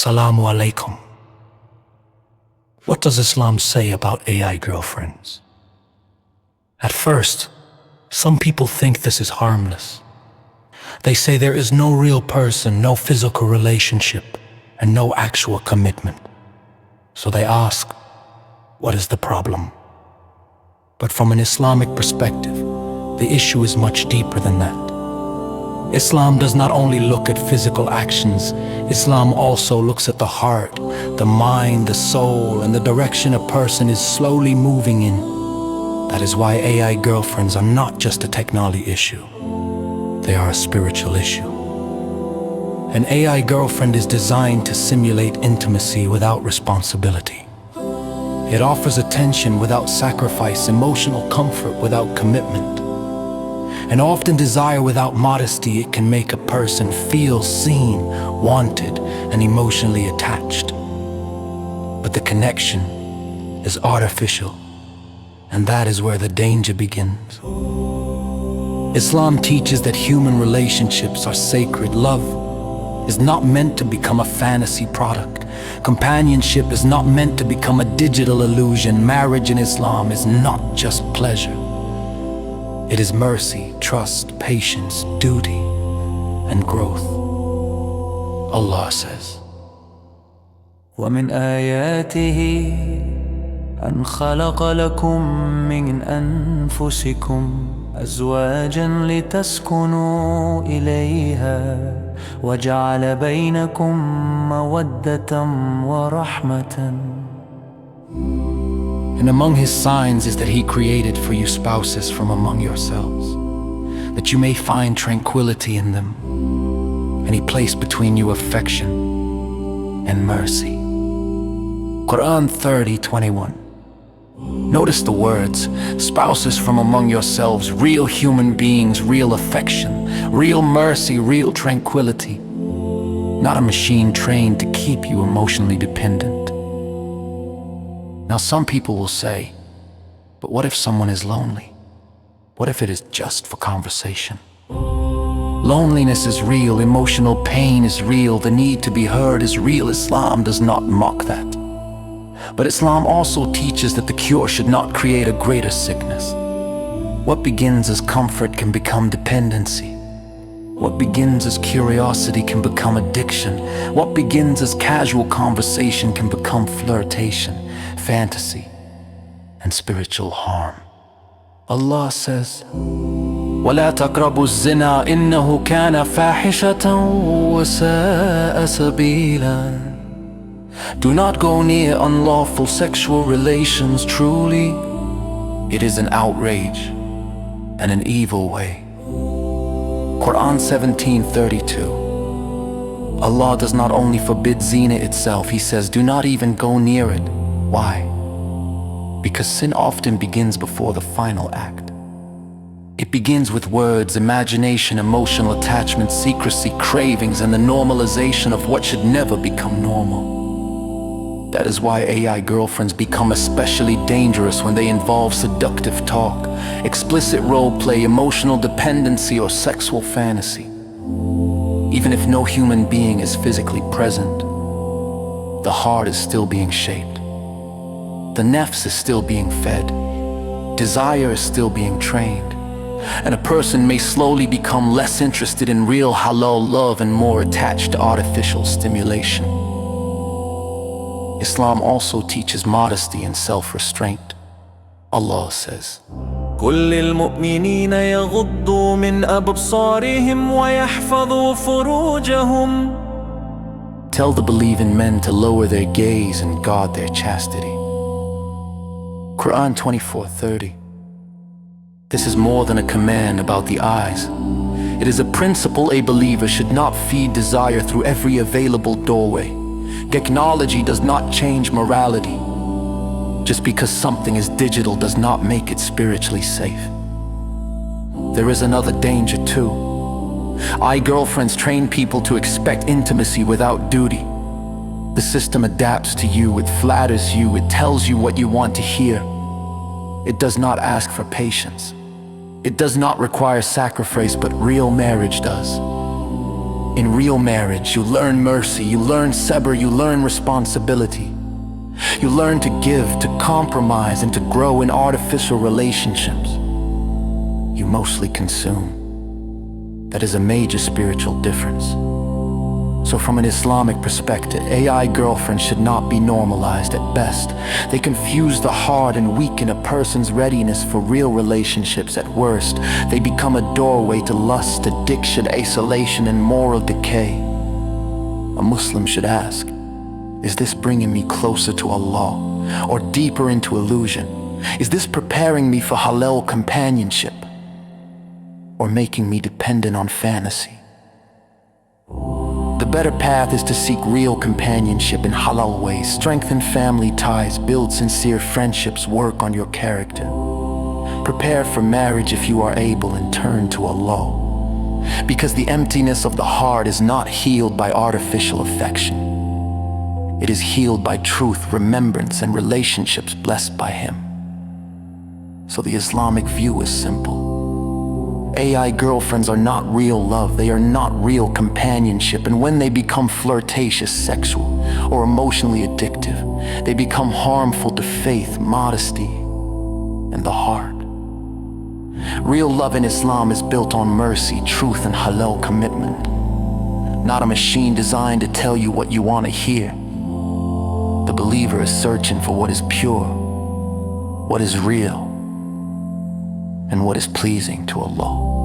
Assalamu alaikum. What does Islam say about AI girlfriends? At first, some people think this is harmless. They say there is no real person, no physical relationship, and no actual commitment. So they ask, what is the problem? But from an Islamic perspective, the issue is much deeper than that. Islam does not only look at physical actions, Islam also looks at the heart, the mind, the soul, and the direction a person is slowly moving in. That is why AI girlfriends are not just a technology issue. They are a spiritual issue. An AI girlfriend is designed to simulate intimacy without responsibility. It offers attention without sacrifice, emotional comfort without commitment. And often desire without modesty. It can make a person feel seen, wanted, and emotionally attached. But the connection is artificial, and that is where the danger begins. Islam teaches that human relationships are sacred. Love is not meant to become a fantasy product. Companionship is not meant to become a digital illusion. Marriage in Islam is not just pleasure. It is mercy, trust, patience, duty, and growth. Allah says, وَمِنْ آيَاتِهِ أَنْ خَلَقَ لَكُم مِّنْ أَنفُسِكُمْ أَزْوَاجًا لِتَسْكُنُوا إِلَيْهَا وَجَعَلَ بَيْنَكُم مَّوَدَّةً وَرَحْمَةً. And among His signs is that He created for you spouses from among yourselves, that you may find tranquility in them. And He placed between you affection and mercy. Quran 30:21. Notice the words, spouses from among yourselves, real human beings, real affection, real mercy, real tranquility. Not a machine trained to keep you emotionally dependent. Now some people will say, but what if someone is lonely? What if it is just for conversation? Loneliness is real, emotional pain is real, the need to be heard is real. Islam does not mock that. But Islam also teaches that the cure should not create a greater sickness. What begins as comfort can become dependency. What begins as curiosity can become addiction. What begins as casual conversation can become flirtation, fantasy, and spiritual harm. Allah says, وَلَا تَقْرَبُوا الزِّنَا إِنَّهُ كَانَ فَاحِشَةً وَسَاءَ سَبِيلًا. Do not go near unlawful sexual relations. Truly, it is an outrage and an evil way. Quran 17:32. Allah does not only forbid zina itself, He says, do not even go near it. Why? Because sin often begins before the final act. It begins with words, imagination, emotional attachment, secrecy, cravings, and the normalization of what should never become normal. That is why AI girlfriends become especially dangerous when they involve seductive talk, explicit role play, emotional dependency, or sexual fantasy. Even if no human being is physically present, the heart is still being shaped. The nafs is still being fed. Desire is still being trained. And a person may slowly become less interested in real halal love and more attached to artificial stimulation. Islam also teaches modesty and self-restraint. Allah says, قُل لِّلْمُؤْمِنِينَ يَغُضُّوا مِنْ أَبْصَارِهِمْ وَيَحْفَظُوا فُرُوجَهُمْ. Tell the believing men to lower their gaze and guard their chastity. Quran 24:30. This is more than a command about the eyes. It is a principle a believer should not feed desire through every available doorway. Technology does not change morality. Just because something is digital does not make it spiritually safe. There is another danger too. AI girlfriends train people to expect intimacy without duty. The system adapts to you, it flatters you, it tells you what you want to hear. It does not ask for patience. It does not require sacrifice, but real marriage does. In real marriage, you learn mercy, you learn sabr, you learn responsibility. You learn to give, to compromise, and to grow. In artificial relationships, you mostly consume. That is a major spiritual difference. So from an Islamic perspective, AI girlfriends should not be normalized. At best, they confuse the heart and weaken a person's readiness for real relationships. At worst, they become a doorway to lust, addiction, isolation, and moral decay. A Muslim should ask, is this bringing me closer to Allah or deeper into illusion? Is this preparing me for halal companionship or making me dependent on fantasy? The better path is to seek real companionship in halal ways, strengthen family ties, build sincere friendships, work on your character. Prepare for marriage if you are able, and turn to Allah. Because the emptiness of the heart is not healed by artificial affection. It is healed by truth, remembrance, and relationships blessed by Him. So the Islamic view is simple. AI girlfriends are not real love, they are not real companionship, and when they become flirtatious, sexual, or emotionally addictive, they become harmful to faith, modesty, and the heart. Real love in Islam is built on mercy, truth, and halal commitment. Not a machine designed to tell you what you want to hear. The believer is searching for what is pure, what is real, and what is pleasing to Allah.